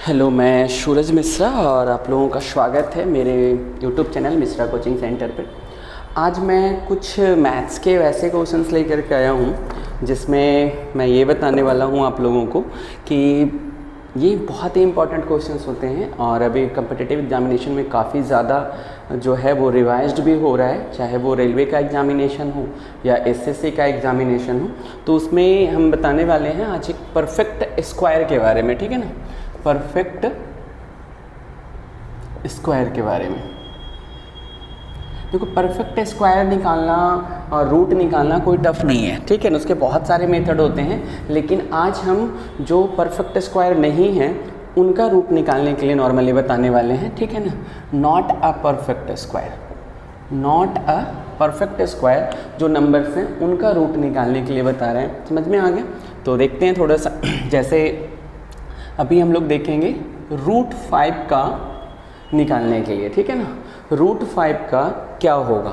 Hello, मैं सूरज मिश्रा और आप लोगों का स्वागत है मेरे YouTube channel Mishra coaching centre पे। आज मैं कुछ मैथ्स के वैसे क्वेश्चंस लेकर के आया हूँ जिसमें मैं ये बताने वाला हूँ आप लोगों को कि ये बहुत ही इंपॉर्टेंट क्वेश्चंस होते हैं और अभी कम्पिटिटिव एग्जामिनेशन में काफ़ी ज़्यादा जो है वो रिवाइज्ड भी हो रहा है, चाहे वो रेलवे का एग्जामिनेशन हो या एसएससी का एग्जामिनेशन हो। तो उसमें हम बताने वाले हैं आज एक परफेक्ट स्क्वायर के बारे में, ठीक है ना, परफेक्ट स्क्वायर के बारे में। देखो, परफेक्ट स्क्वायर निकालना और रूट निकालना कोई टफ नहीं है, ठीक है ना, उसके बहुत सारे मेथड होते हैं। लेकिन आज हम जो परफेक्ट स्क्वायर नहीं हैं उनका रूट निकालने के लिए नॉर्मली बताने वाले हैं, ठीक है ना। Not a perfect square, not a perfect square जो नंबर्स हैं उनका रूट निकालने के लिए बता रहे हैं। समझ में आ गया? तो देखते हैं थोड़ा सा। जैसे अभी हम लोग देखेंगे रूट 5 का निकालने के लिए, ठीक है ना। रूट 5 का क्या होगा,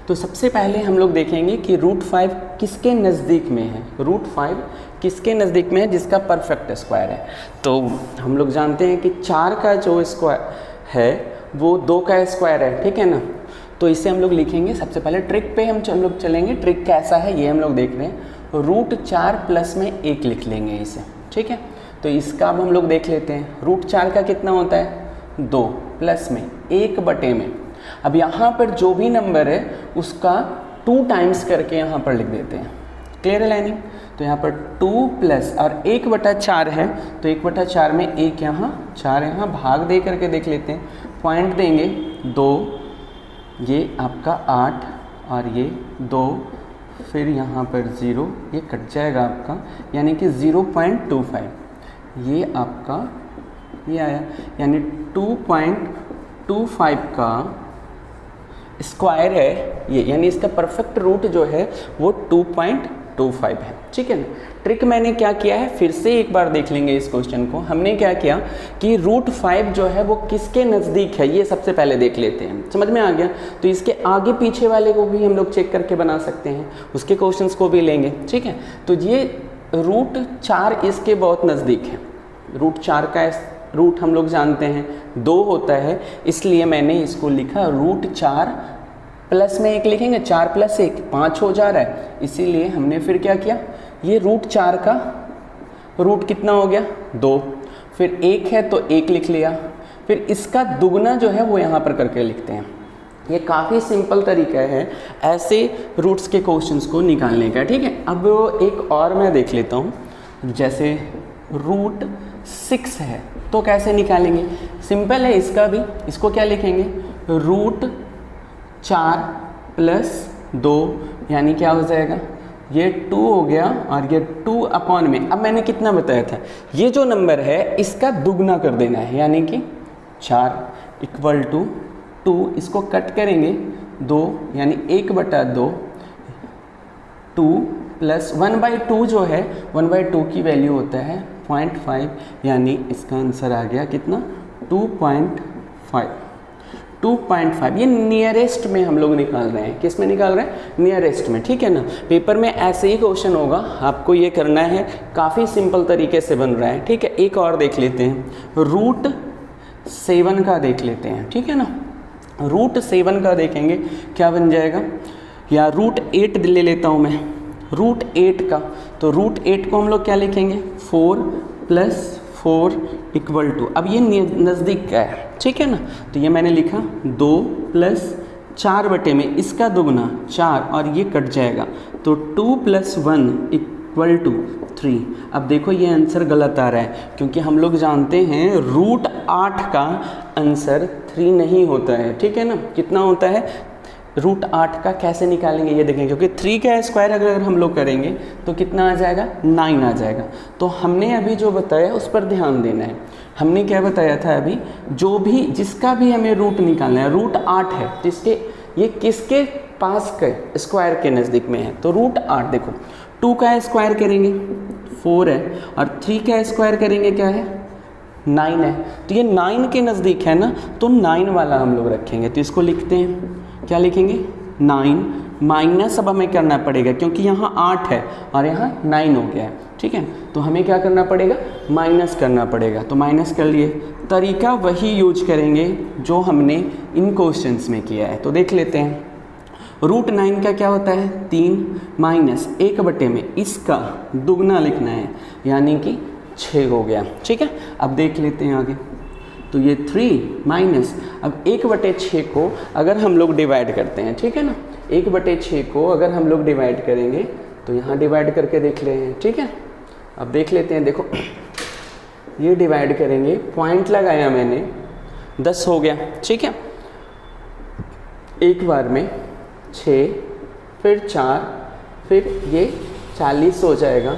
तो सबसे पहले हम लोग देखेंगे कि रूट 5 किसके नज़दीक में है। रूट 5 किसके नज़दीक में है जिसका परफेक्ट स्क्वायर है। तो हम लोग जानते हैं कि 4 का जो स्क्वायर है वो 2 का स्क्वायर है, ठीक है ना। तो इसे हम लोग लिखेंगे, सबसे पहले ट्रिक पे हम लोग चलेंगे। ट्रिक कैसा है ये हम लोग देख रहे हैं। रूट 4 प्लस में 1 लिख लेंगे इसे, ठीक है। तो इसका अब हम लोग देख लेते हैं। रूट 4 का कितना होता है, 2 प्लस में 1 बटे में। अब यहाँ पर जो भी नंबर है उसका 2 टाइम्स करके यहाँ पर लिख देते हैं। क्लियर है लाइनिंग? तो यहाँ पर 2 प्लस और 1/4 है, तो 1/4 में 1 यहाँ 4 यहाँ भाग दे करके देख लेते हैं। पॉइंट देंगे 2, ये आपका 8 और ये 2, फिर यहाँ पर 0, ये कट जाएगा आपका, यानी कि 0.25 ये आपका ये आया, यानी 2.25 का स्क्वायर है ये, यानी इसका परफेक्ट रूट जो है वो 2.25 है, ठीक है ना। ट्रिक मैंने क्या किया है, फिर से एक बार देख लेंगे इस क्वेश्चन को। हमने क्या किया कि रूट 5 जो है वो किसके नज़दीक है ये सबसे पहले देख लेते हैं। समझ में आ गया? तो इसके आगे पीछे वाले को भी हम लोग चेक करके बना सकते हैं, उसके क्वेश्चंस को भी लेंगे, ठीक है। तो ये रूट 4 इसके बहुत नज़दीक है। रूट 4 का रूट हम लोग जानते हैं 2 होता है, इसलिए मैंने इसको लिखा रूट 4 प्लस में 1 लिखेंगे। 4 प्लस 1 5 हो जा रहा है, इसीलिए हमने फिर क्या किया, ये रूट 4 का रूट कितना हो गया, 2, फिर 1 है तो 1 लिख लिया, फिर इसका दुगना जो है वो यहाँ पर करके लिखते हैं। ये काफ़ी सिंपल तरीका है ऐसे रूट्स के क्वेश्चंस को निकालने का, ठीक है। अब एक और मैं देख लेता हूँ, जैसे रूट 6 है तो कैसे निकालेंगे। सिंपल है इसका भी, इसको क्या लिखेंगे, रूट 4 प्लस 2, यानी क्या हो जाएगा, ये 2 हो गया और ये 2 अपॉन में, अब मैंने कितना बताया था, ये जो नंबर है इसका दुगना कर देना है, यानी कि 4 इक्वल टू 2, इसको कट करेंगे 2, यानी 1/2, 2 प्लस 1/2 जो है 1/2 की वैल्यू होता है 0.5, यानी इसका आंसर आ गया कितना, 2.5। 2.5 ये नियरेस्ट में हम लोग निकाल रहे हैं। किस में निकाल रहे हैं, नियरेस्ट में, ठीक है ना। पेपर में ऐसे ही क्वेश्चन होगा, आपको ये करना है, काफ़ी सिंपल तरीके से बन रहा है, ठीक है। एक और देख लेते हैं, रूट 7 का देख लेते हैं, ठीक है ना। रूट 7 का देखेंगे क्या बन जाएगा, या रूट 8 ले लेता हूँ मैं, रूट 8 का। तो रूट 8 को हम लोग क्या लिखेंगे, 4 प्लस 4 इक्वल टू, अब ये नज़दीक का है, ठीक है ना। तो ये मैंने लिखा 2 प्लस 4 बटे में इसका दुगना 4 और ये कट जाएगा, तो 2 प्लस 1 इक्वल टू 3। अब देखो ये आंसर गलत आ रहा है, क्योंकि हम लोग जानते हैं रूट 8 का आंसर 3 नहीं होता है, ठीक है ना। कितना होता है, रूट 8 का कैसे निकालेंगे ये देखेंगे, क्योंकि 3 का स्क्वायर अगर हम लोग करेंगे तो कितना आ जाएगा, 9 आ जाएगा। तो हमने अभी जो बताया उस पर ध्यान देना है। हमने क्या बताया था अभी, जो भी जिसका भी हमें रूट निकालना है, रूट 8 है जिसके, ये किसके पास के स्क्वायर के नज़दीक में है, तो रूट 8। देखो 2 का स्क्वायर करेंगे 4 है, और 3 का स्क्वायर करेंगे क्या है, 9 है। तो ये 9 के नज़दीक है ना, तो 9 वाला हम लोग रखेंगे। तो इसको लिखते हैं, क्या लिखेंगे, 9 माइनस अब हमें करना पड़ेगा क्योंकि यहाँ 8 है और यहाँ 9 हो गया है, ठीक है। तो हमें क्या करना पड़ेगा, माइनस करना पड़ेगा। तो माइनस कर लिए, तरीका वही यूज करेंगे जो हमने इन क्वेश्चंस में किया है। तो देख लेते हैं, √9 का क्या होता है 3 माइनस 1 में इसका दुगना लिखना है यानी कि 6 हो गया, ठीक है। अब देख लेते हैं आगे, तो ये 3 माइनस अब 1/6 को अगर हम लोग डिवाइड करते हैं, ठीक है ना, 1/6 को अगर हम लोग डिवाइड करेंगे तो यहाँ डिवाइड करके देख रहे हैं, ठीक है। अब देख लेते हैं, देखो ये डिवाइड करेंगे, पॉइंट लगाया मैंने, 10 हो गया, ठीक है। एक बार में 6 फिर 4 फिर ये 40 हो जाएगा,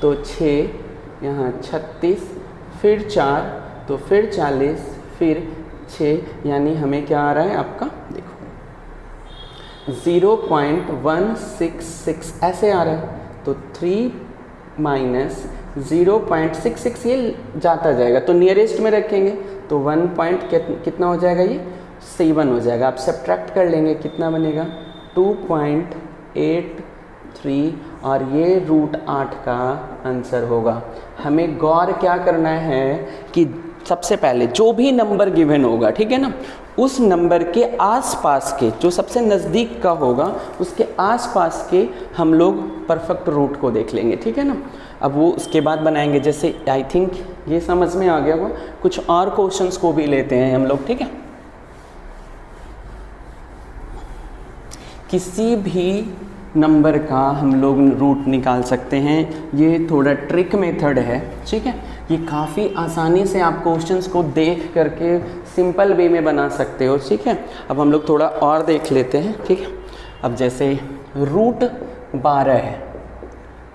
तो 6 यहाँ 36 फिर 4 तो फिर 40 फिर 6 यानी हमें क्या आ रहा है आपका, देखो 0.166 ऐसे आ रहा है। तो 3 माइनस 0.66 ये जाता जाएगा, तो नियरेस्ट में रखेंगे तो 1 पॉइंट कितना हो जाएगा, ये 7 हो जाएगा। आप सब्ट्रैक्ट कर लेंगे, कितना बनेगा 2.83 और ये √8 का आंसर होगा। हमें गौर क्या करना है कि सबसे पहले जो भी नंबर गिवन होगा, ठीक है ना, उस नंबर के आसपास के जो सबसे नज़दीक का होगा उसके आसपास के हम लोग परफेक्ट रूट को देख लेंगे, ठीक है ना। अब वो उसके बाद बनाएंगे, जैसे आई थिंक ये समझ में आ गया होगा। कुछ और क्वेश्चंस को भी लेते हैं हम लोग, ठीक है। किसी भी नंबर का हम लोग रूट निकाल सकते हैं, ये थोड़ा ट्रिक मेथड है, ठीक है। ये काफ़ी आसानी से आप क्वेश्चंस को देख करके सिंपल वे में बना सकते हो, ठीक है। अब हम लोग थोड़ा और देख लेते हैं, ठीक है। अब जैसे √12 है,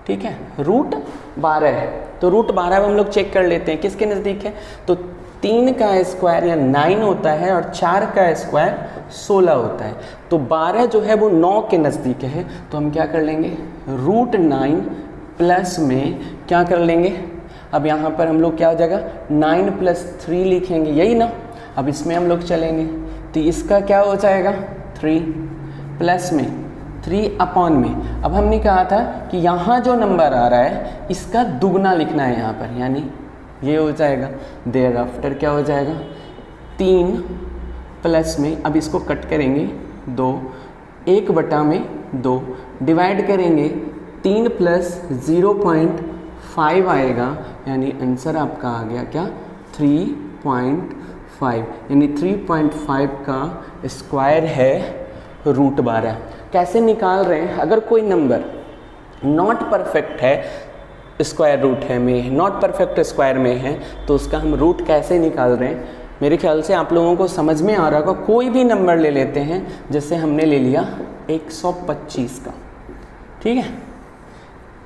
ठीक है, √12 है, तो √12 हम लोग चेक कर लेते हैं किसके नज़दीक है। तो 3 का स्क्वायर या 9 होता है और 4 का स्क्वायर 16 होता है। तो 12 जो है वो 9 के नज़दीक है, तो हम क्या कर लेंगे, √9 प्लस में क्या कर लेंगे, अब यहाँ पर हम लोग क्या हो जाएगा 9 + 3 लिखेंगे, यही ना। अब इसमें हम लोग चलेंगे तो इसका क्या हो जाएगा 3 प्लस में 3 में। अब हमने कहा था कि यहाँ जो नंबर आ रहा है इसका दुगना लिखना है यहाँ पर, यानी ये हो जाएगा। देयर आफ्टर क्या हो जाएगा 3 प्लस में, अब इसको कट करेंगे 2, 1/2 डिवाइड करेंगे 3 + 0.5 आएगा, यानी आंसर आपका आ गया क्या 3.5, यानी 3.5 का स्क्वायर है √12। कैसे निकाल रहे हैं, अगर कोई नंबर नॉट परफेक्ट है, स्क्वायर रूट है में, नॉट परफेक्ट स्क्वायर में है, तो उसका हम रूट कैसे निकाल रहे हैं, मेरे ख्याल से आप लोगों को समझ में आ रहा होगा। कोई भी नंबर ले लेते हैं, जैसे हमने ले लिया 125 का, ठीक है।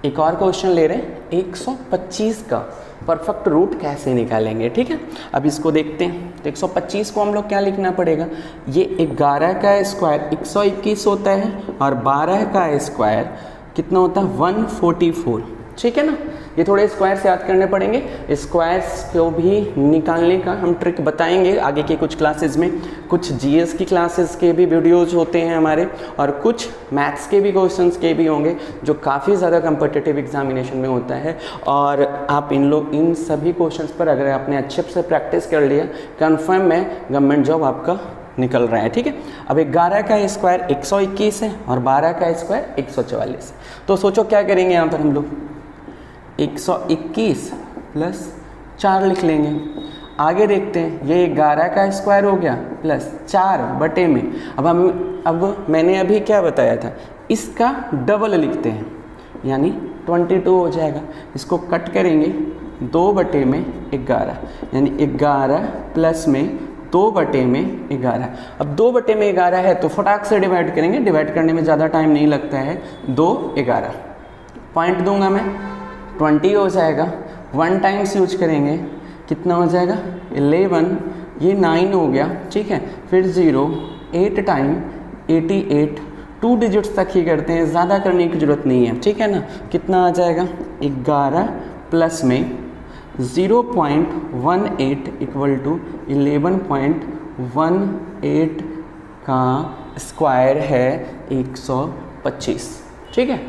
एक और क्वेश्चन ले रहे हैं 125 का परफेक्ट रूट कैसे निकालेंगे, ठीक है। अब इसको देखते हैं। तो 125 को हम लोग क्या लिखना पड़ेगा, ये 11 का स्क्वायर 121 होता है और 12 का स्क्वायर कितना होता है 144, ठीक है ना। ये थोड़े स्क्वायर से याद करने पड़ेंगे। स्क्वायर्स को भी निकालने का हम ट्रिक बताएंगे आगे के कुछ क्लासेस में। कुछ जीएस की क्लासेस के भी वीडियोज होते हैं हमारे, और कुछ मैथ्स के भी क्वेश्चंस के भी होंगे जो काफ़ी ज़्यादा कम्पिटिटिव एग्जामिनेशन में होता है। और आप इन सभी क्वेश्चंस पर अगर आपने अच्छे से प्रैक्टिस कर लिया, कन्फर्म है गवर्नमेंट जॉब आपका निकल रहा है, ठीक है। अब 11 का स्क्वायर 121 है और 12 का स्क्वायर 144 है। तो सोचो क्या करेंगे यहाँ पर हम लोग 121 + 4 लिख लेंगे। आगे देखते हैं, ये 11 का स्क्वायर हो गया प्लस 4 में। अब मैंने अभी क्या बताया था, इसका डबल लिखते हैं, यानी 22 हो जाएगा। इसको कट करेंगे 2/11, यानी 11 प्लस में 2/11। अब 2/11 है तो फटाक से डिवाइड करेंगे, डिवाइड करने में ज़्यादा टाइम नहीं लगता है। 2 11 पॉइंट दूंगा मैं, 20 हो जाएगा। 1 टाइम्स यूज करेंगे, कितना हो जाएगा 11, ये 9 हो गया, ठीक है। फिर 0, 8 टाइम 88, 2 डिजिट्स तक ही करते हैं, ज़्यादा करने की ज़रूरत नहीं है, ठीक है ना। कितना आ जाएगा 11 प्लस में 0.18 = 11.18 का स्क्वायर है 125। 25। ठीक है,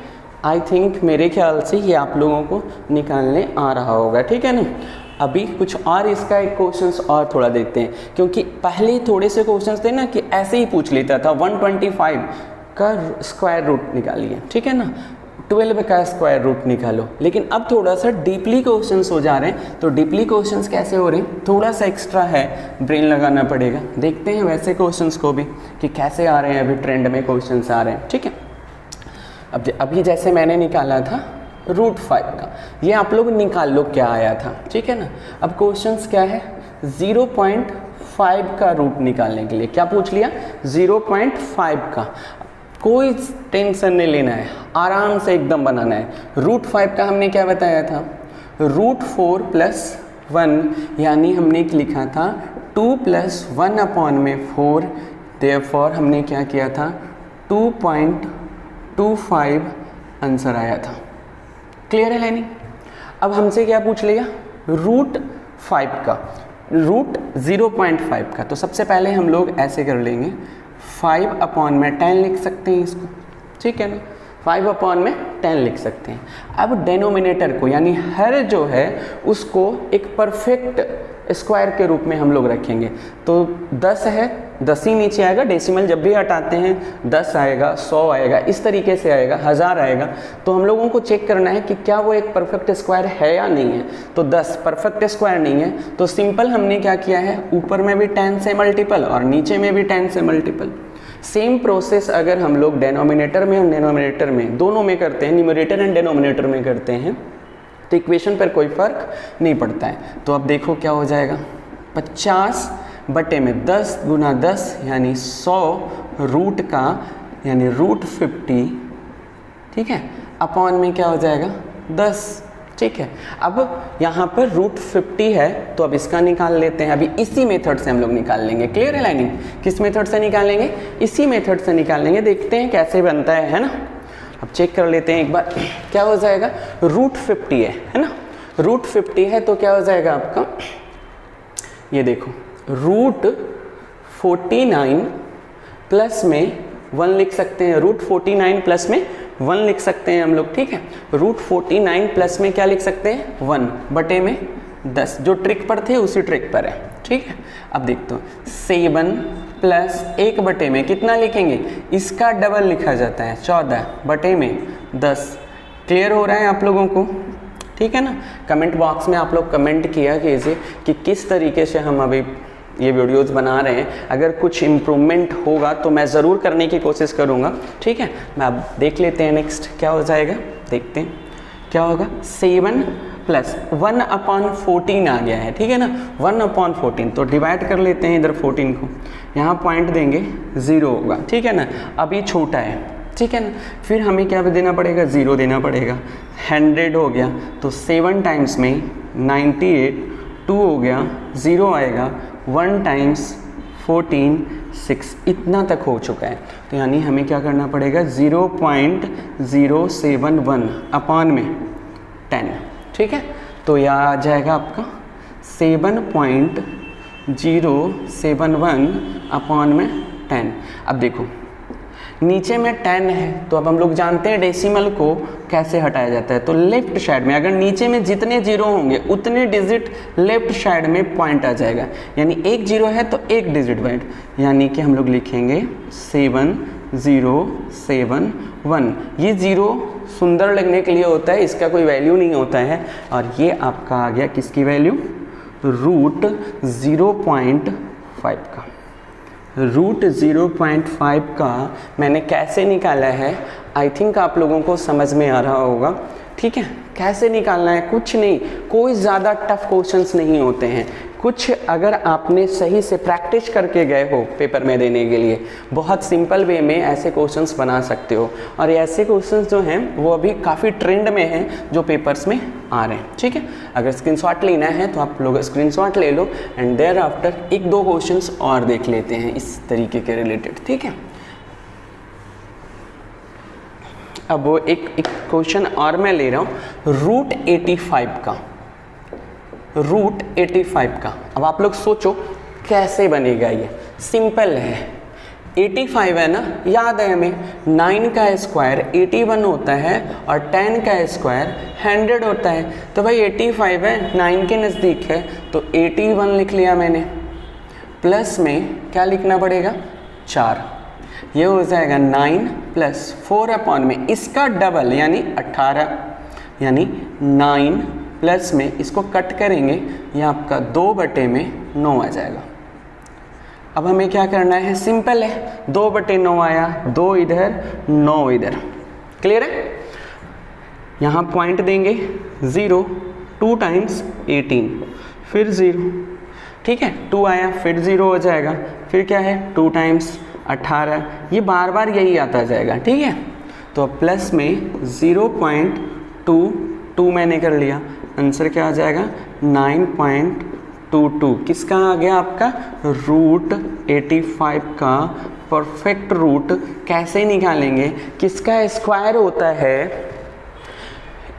आई थिंक मेरे ख्याल से ये आप लोगों को निकालने आ रहा होगा। ठीक है ना, अभी कुछ और इसका एक क्वेश्चंस और थोड़ा देखते हैं, क्योंकि पहले थोड़े से क्वेश्चंस थे ना कि ऐसे ही पूछ लेता था 125 का स्क्वायर रूट निकालिए, ठीक है ना, 12 का स्क्वायर रूट निकालो। लेकिन अब थोड़ा सा डीपली क्वेश्चंस हो जा रहे हैं। तो डीपली क्वेश्चंस कैसे हो रहे हैं, थोड़ा सा एक्स्ट्रा है, ब्रेन लगाना पड़ेगा। देखते हैं वैसे क्वेश्चंस को भी कि कैसे आ रहे हैं, अभी ट्रेंड में क्वेश्चंस आ रहे हैं। ठीक है, अब अभी जैसे मैंने निकाला था रूट 5 का, ये आप लोग निकाल लो क्या आया था। ठीक है ना, अब क्वेश्चंस क्या है, 0.5 का रूट निकालने के लिए क्या पूछ लिया, 0.5 का। कोई टेंशन नहीं लेना है, आराम से एकदम बनाना है। रूट 5 का हमने क्या बताया था, रूट 4 + 1, यानी हमने लिखा था 2 + 1/4। देयरफॉर हमने क्या किया था, 2.25 आंसर आया था। क्लियर है नहीं? अब हमसे क्या पूछ लिया, रूट 5 का, रूट 0.5 का। तो सबसे पहले हम लोग ऐसे कर लेंगे, 5/10 लिख सकते हैं इसको। ठीक है ना, 5/10 लिख सकते हैं। अब डेनोमिनेटर को, यानी हर जो है उसको एक परफेक्ट स्क्वायर के रूप में हम लोग रखेंगे। तो 10 है, 10 ही नीचे आएगा, डेसिमल जब भी हटाते हैं 10 आएगा, 100 आएगा, इस तरीके से आएगा, 1000 आएगा। तो हम लोगों को चेक करना है कि क्या वो एक परफेक्ट स्क्वायर है या नहीं है। तो 10 परफेक्ट स्क्वायर नहीं है, तो सिंपल हमने क्या किया है, ऊपर में भी 10 से मल्टीपल और नीचे में भी 10 से मल्टीपल। सेम प्रोसेस अगर हम लोग डेनोमिनेटर में और डिनोमिनेटर में दोनों में करते हैं, न्यूमरेटर एंड डिनोमिनेटर में करते हैं, तो इक्वेशन पर कोई फर्क नहीं पड़ता है। तो अब देखो क्या हो जाएगा, 50/10 × 10 यानी 100 रूट का, यानी रूट 50, ठीक है, अपॉन में क्या हो जाएगा 10। ठीक है, अब यहाँ पर रूट 50 है, तो अब इसका निकाल लेते हैं। अभी इसी मेथड से हम लोग निकाल लेंगे। क्लियर है लाइनिंग? किस मेथड से निकालेंगे, इसी मेथड से निकालेंगे। देखते हैं कैसे बनता है ना। अब चेक कर लेते हैं एक बार, क्या हो जाएगा, रूट 50 है ना, रूट 50 है तो क्या हो जाएगा आपका, ये देखो, रूट 49 प्लस में 1 लिख सकते हैं, रूट 49 प्लस में 1 लिख सकते हैं हम लोग। ठीक है, रूट 49 प्लस में क्या लिख सकते हैं, 1/10। जो ट्रिक पर थे उसी ट्रिक पर है। ठीक है, अब देखते हो, 7 + 1 में कितना लिखेंगे, इसका डबल लिखा जाता है, 14/10। क्लियर हो रहा है आप लोगों को? ठीक है ना, कमेंट बॉक्स में आप लोग कमेंट किया कीजिए कि किस तरीके से हम अभी ये वीडियोज़ बना रहे हैं। अगर कुछ इम्प्रूवमेंट होगा तो मैं ज़रूर करने की कोशिश करूँगा। ठीक है, मैं अब देख लेते हैं नेक्स्ट क्या हो जाएगा, देखते हैं क्या होगा। 7 + 1/14 आ गया है, ठीक है ना, 1/14। तो डिवाइड कर लेते हैं इधर 14 को, यहाँ पॉइंट देंगे 0 होगा। ठीक है ना, अभी छोटा है, ठीक है ना, फिर हमें क्या देना पड़ेगा, 0 देना पड़ेगा। 100 हो गया तो 7 टाइम्स में 98, 2 हो गया, 0 आएगा, 1 टाइम्स 14, 6, इतना तक हो चुका है। तो यानी हमें क्या करना पड़ेगा, 0.071 अपॉन में 10। ठीक है, तो यह आ जाएगा आपका 7.071 अपॉन में 10। अब देखो नीचे में 10 है, तो अब हम लोग जानते हैं डेसिमल को कैसे हटाया जाता है। तो लेफ्ट साइड में अगर नीचे में जितने जीरो होंगे उतने डिजिट लेफ्ट साइड में पॉइंट आ जाएगा। यानी एक जीरो है तो एक डिजिट पॉइंट, यानी कि हम लोग लिखेंगे 7071। ये जीरो सुंदर लगने के लिए होता है, इसका कोई वैल्यू नहीं होता है। और ये आपका आ गया किसकी वैल्यू, रूट 0.5 का। रूट 0.5 का मैंने कैसे निकाला है, आई थिंक आप लोगों को समझ में आ रहा होगा। ठीक है, कैसे निकालना है, कुछ नहीं, कोई ज़्यादा टफ क्वेश्चंस नहीं होते हैं। कुछ अगर आपने सही से प्रैक्टिस करके गए हो पेपर में देने के लिए, बहुत सिंपल वे में ऐसे क्वेश्चंस बना सकते हो। और ऐसे क्वेश्चंस जो हैं वो अभी काफ़ी ट्रेंड में हैं, जो पेपर्स में आ रहे हैं। ठीक है, अगर स्क्रीनशॉट लेना है तो आप लोग स्क्रीनशॉट ले लो, एंड देयर आफ्टर एक दो क्वेश्चंस और देख लेते हैं इस तरीके के रिलेटेड। ठीक है, अब वो एक क्वेश्चन और मैं ले रहा हूँ, रूट 85 का। रूट 85 का अब आप लोग सोचो कैसे बनेगा। ये सिंपल है, 85 है ना, याद है हमें 9 का स्क्वायर 81 होता है और 10 का स्क्वायर 100 होता है। तो भाई 85 है, 9 के नज़दीक है, तो 81 लिख लिया मैंने। प्लस में क्या लिखना पड़ेगा, 4। ये हो जाएगा 9 प्लस 4 अपॉन में इसका डबल यानी 18, यानी 9 प्लस में इसको कट करेंगे, ये आपका 2/9 आ जाएगा। अब हमें क्या करना है, सिंपल है, 2/9 आया, 2 इधर 9 इधर। क्लियर है? यहाँ पॉइंट देंगे 0, 2 टाइम्स 18 फिर 0, ठीक है, 2 आया फिर 0 हो जाएगा, फिर क्या है 2 टाइम्स 18, ये बार बार यही आता जाएगा, ठीक है। तो प्लस में 0.22 मैंने कर लिया, आंसर क्या आ जाएगा 9.22। किसका आ गया आपका, रूट 85 का परफेक्ट रूट कैसे निकालेंगे, किसका स्क्वायर होता है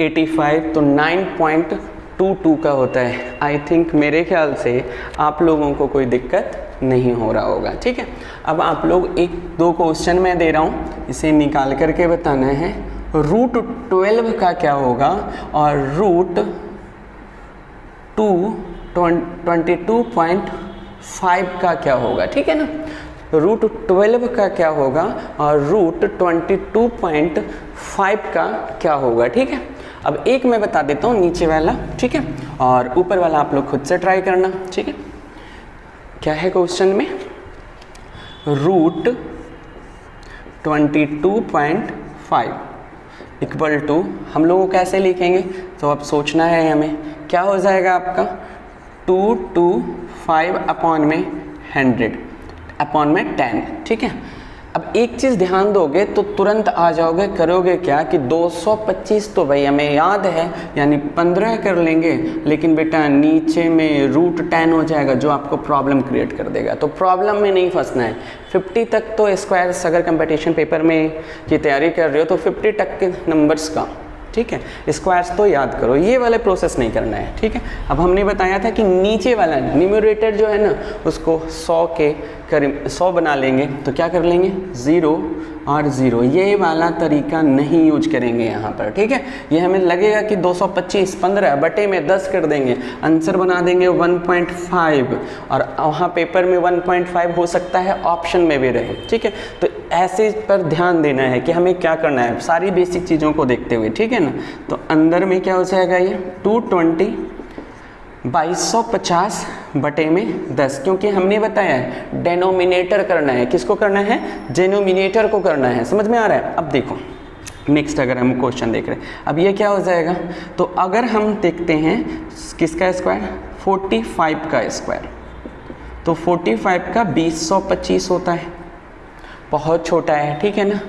85, तो 9.22 का होता है। आई थिंक मेरे ख्याल से आप लोगों को कोई दिक्कत नहीं हो रहा होगा, ठीक है। अब आप लोग 1-2 क्वेश्चन मैं दे रहा हूँ, इसे निकाल करके बताना है। रूट 12 का क्या होगा और रूट 22.5 का क्या होगा, ठीक है ना। रूट 12 का क्या होगा और रूट 22.5 का क्या होगा, ठीक है। अब एक मैं बता देता हूँ नीचे वाला, ठीक है, और ऊपर वाला आप लोग खुद से ट्राई करना, ठीक है। क्या है क्वेश्चन में, रूट 22.5 इक्वल टू, हम लोग को कैसे लिखेंगे, तो अब सोचना है हमें, क्या हो जाएगा आपका 225 अपॉन में 100 अपॉन में 10, ठीक है। अब एक चीज़ ध्यान दोगे तो तुरंत आ जाओगे, करोगे क्या कि 225 तो भाई हमें याद है, यानी 15 कर लेंगे, लेकिन बेटा नीचे में रूट 10 हो जाएगा जो आपको प्रॉब्लम क्रिएट कर देगा। तो प्रॉब्लम में नहीं फंसना है। 50 तक तो स्क्वायर्स अगर कंपटीशन पेपर में की तैयारी कर रहे हो तो 50 तक के नंबर्स का, ठीक है, स्क्वायर्स तो याद करो, ये वाले प्रोसेस नहीं करना है, ठीक है। अब हमने बताया था कि नीचे वाला न्यूमरेटर जो है ना उसको 100 के करीब 100 बना लेंगे, तो क्या कर लेंगे 0 और 0, ये वाला तरीका नहीं यूज करेंगे यहाँ पर, ठीक है। ये हमें लगेगा कि 225 15/10 कर देंगे, आंसर बना देंगे 1.5, और वहाँ पेपर में 1.5 हो सकता है ऑप्शन में भी रहे, ठीक है। तो ऐसे पर ध्यान देना है कि हमें क्या करना है, सारी बेसिक चीज़ों को देखते हुए, ठीक है ना। तो अंदर में क्या हो जाएगा, ये 2250/10, क्योंकि हमने बताया है डेनोमिनेटर करना है, किसको करना है, डेनोमिनेटर को करना है, समझ में आ रहा है। अब देखो नेक्स्ट अगर हम क्वेश्चन देख रहे हैं, अब ये क्या हो जाएगा, तो अगर हम देखते हैं किसका स्क्वायर 45 का स्क्वायर, तो 45 का 20/25 होता है, बहुत छोटा है, ठीक है ना।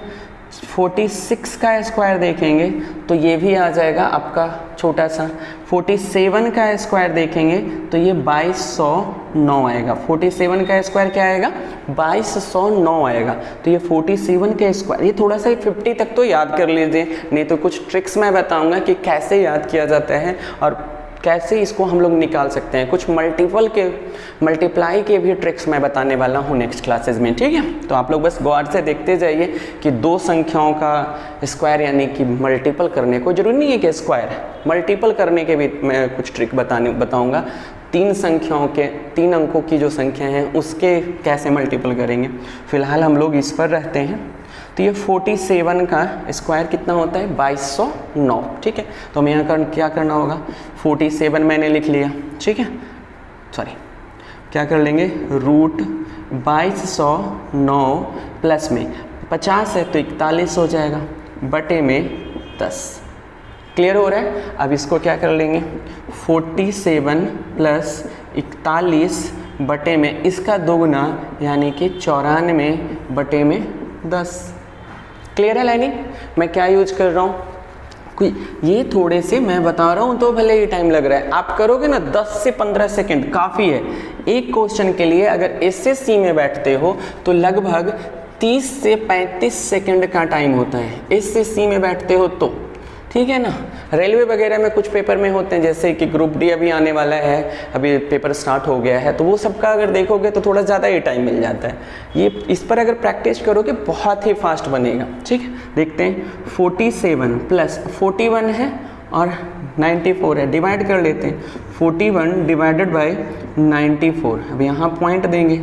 46 का स्क्वायर देखेंगे तो ये भी आ जाएगा आपका छोटा सा। 47 का स्क्वायर देखेंगे तो ये 2209 आएगा। 47 का स्क्वायर क्या आएगा, 2209 आएगा। तो ये 47 के स्क्वायर, ये थोड़ा सा 50 तक तो याद कर लीजिए, नहीं तो कुछ ट्रिक्स मैं बताऊंगा कि कैसे याद किया जाता है और कैसे इसको हम लोग निकाल सकते हैं। कुछ मल्टीप्लाई के भी ट्रिक्स मैं बताने वाला हूँ नेक्स्ट क्लासेस में, ठीक है। तो आप लोग बस गौर से देखते जाइए कि दो संख्याओं का स्क्वायर यानी कि मल्टीपल करने को, जरूरी नहीं है कि स्क्वायर, मल्टीपल करने के भी मैं कुछ ट्रिक बताऊँगा। 3 संख्याओं के 3 अंकों की जो संख्या हैं उसके कैसे मल्टीपल करेंगे। फिलहाल हम लोग इस पर रहते हैं। तो ये 47 का स्क्वायर कितना होता है, 2209, ठीक है। तो हमें यहाँ क्या करना होगा, 47 मैंने लिख लिया, ठीक है, सॉरी क्या कर लेंगे, रूट 2209 प्लस में 50 है तो 41 हो जाएगा, बटे में 10। क्लियर हो रहा है। अब इसको क्या कर लेंगे, 47 प्लस 41 बटे में इसका दोगुना यानी कि 94 बटे में 10। क्लियर है लाइनिंग। मैं क्या यूज कर रहा हूँ, कोई ये थोड़े से मैं बता रहा हूँ तो भले ही टाइम लग रहा है, आप करोगे ना 10 से 15 सेकंड काफ़ी है एक क्वेश्चन के लिए। अगर एसएससी में बैठते हो तो लगभग 30 से 35 सेकंड का टाइम होता है, एसएससी में बैठते हो तो, ठीक है ना। रेलवे वगैरह में कुछ पेपर में होते हैं, जैसे कि ग्रुप डी अभी आने वाला है, अभी पेपर स्टार्ट हो गया है, तो वो सबका अगर देखोगे तो थोड़ा ज़्यादा ही टाइम मिल जाता है। ये इस पर अगर प्रैक्टिस करोगे बहुत ही फास्ट बनेगा। ठीक है, देखते हैं 47 प्लस 41 है और 94 है, डिवाइड कर लेते हैं। 41 डिवाइडेड बाय 94, अब यहाँ पॉइंट देंगे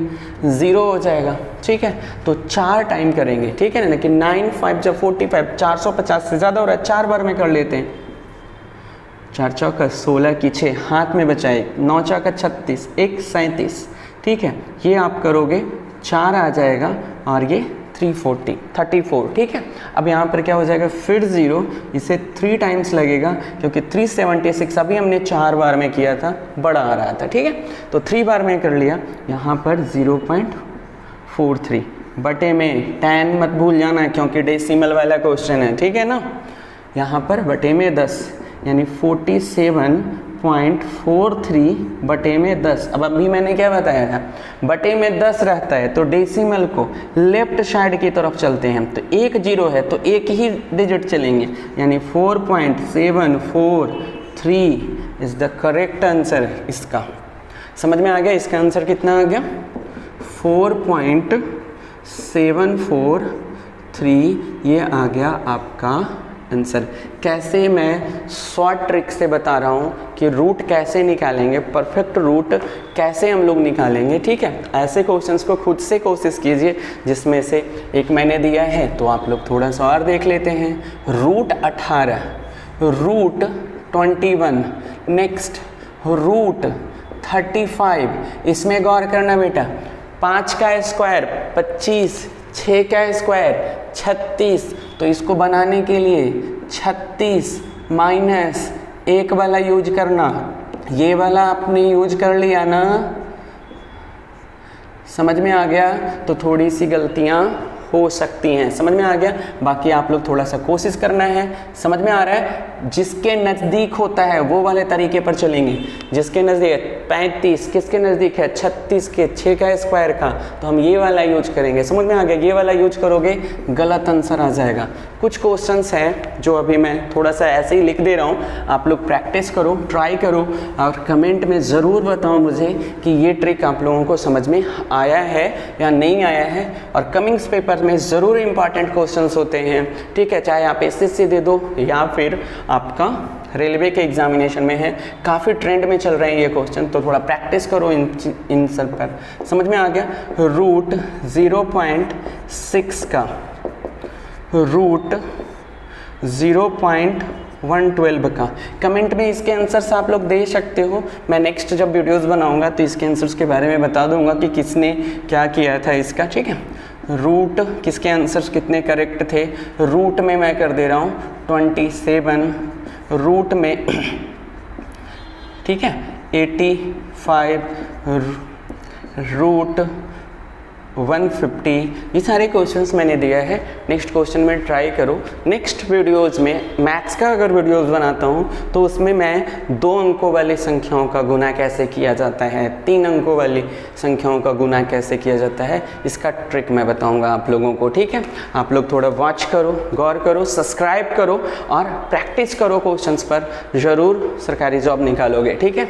0 हो जाएगा। ठीक है, तो 4 टाइम करेंगे। ठीक है ना, कि 9 5 जब 45, 450 से ज़्यादा हो रहा है, 4 बार में कर लेते हैं। 4 चौका 16 की 6, हाथ में बचाए 9 चौका 36, 1 37। ठीक है, ये आप करोगे 4 आ जाएगा और ये 34। ठीक है, अब यहाँ पर क्या हो जाएगा, फिर 0, इसे 3 टाइम्स लगेगा क्योंकि 376 अभी हमने 4 बार में किया था, बड़ा आ रहा था। ठीक है, तो 3 बार में कर लिया। यहाँ पर 0.43 बटे में 10 मत भूल जाना क्योंकि डेसिमल वाला क्वेश्चन है। ठीक है ना, यहाँ पर बटे में 10 यानी 47.43 बटे में 10। अब अभी मैंने क्या बताया था, बटे में 10 रहता है तो डेसिमल को लेफ्ट साइड की तरफ चलते हैं, तो 1 0 है तो एक ही डिजिट चलेंगे, यानी 4.743 इज़ द करेक्ट आंसर इसका। समझ में आ गया इसका आंसर कितना आ गया, 4.743 ये आ गया आपका आंसर। कैसे मैं शॉर्ट ट्रिक से बता रहा हूँ कि रूट कैसे निकालेंगे, परफेक्ट रूट कैसे हम लोग निकालेंगे। ठीक है, ऐसे क्वेश्चंस को खुद से कोशिश कीजिए, जिसमें से एक मैंने दिया है तो आप लोग थोड़ा सा और देख लेते हैं। Route 18, route 21, next route 35। इसमें गौर करना बेटा, 5 का स्क्वायर 25, 6 का स्क्वायर 36, तो इसको बनाने के लिए 36 माइनस 1 वाला यूज करना, ये वाला आपने यूज कर लिया ना, समझ में आ गया। तो थोड़ी सी गलतियां हो सकती हैं, समझ में आ गया। बाकी आप लोग थोड़ा सा कोशिश करना है, समझ में आ रहा है। जिसके नज़दीक होता है वो वाले तरीके पर चलेंगे। जिसके नज़दीक 35, किसके नज़दीक है 36 के 6 का स्क्वायर का, तो हम ये वाला यूज करेंगे। समझ में आ गया, ये वाला यूज करोगे गलत आंसर आ जाएगा। कुछ क्वेश्चंस हैं जो अभी मैं थोड़ा सा ऐसे ही लिख दे रहा हूँ, आप लोग प्रैक्टिस करो, ट्राई करो और कमेंट में ज़रूर बताओ मुझे कि ये ट्रिक आप लोगों को समझ में आया है या नहीं आया है। और कमिंग्स पेपर में ज़रूर इंपॉर्टेंट क्वेश्चंस होते हैं। ठीक है, चाहे आप एसएससी दे दो या फिर आपका रेलवे के एग्जामिनेशन में है, काफ़ी ट्रेंड में चल रहे हैं ये क्वेश्चन, तो थोड़ा प्रैक्टिस करो इन सब पर। समझ में आ गया। रूट 0.6 का रूट 0.112 का कमेंट में इसके आंसर्स आप लोग दे सकते हो। मैं नेक्स्ट जब वीडियोस बनाऊंगा तो इसके आंसर्स के बारे में बता दूंगा कि किसने क्या किया था इसका। ठीक है, रूट किसके आंसर्स कितने करेक्ट थे। रूट में मैं कर दे रहा हूँ 27, रूट में ठीक है 85, रूट 150, ये सारे क्वेश्चंस मैंने दिया है। नेक्स्ट क्वेश्चन में ट्राई करो। नेक्स्ट वीडियोज़ में मैथ्स का अगर वीडियोज़ बनाता हूँ तो उसमें मैं 2 अंकों वाली संख्याओं का गुना कैसे किया जाता है, 3 अंकों वाली संख्याओं का गुना कैसे किया जाता है, इसका ट्रिक मैं बताऊँगा आप लोगों को। ठीक है, आप लोग थोड़ा वॉच करो, गौर करो, सब्सक्राइब करो और प्रैक्टिस करो क्वेश्चंस पर, ज़रूर सरकारी जॉब निकालोगे। ठीक है।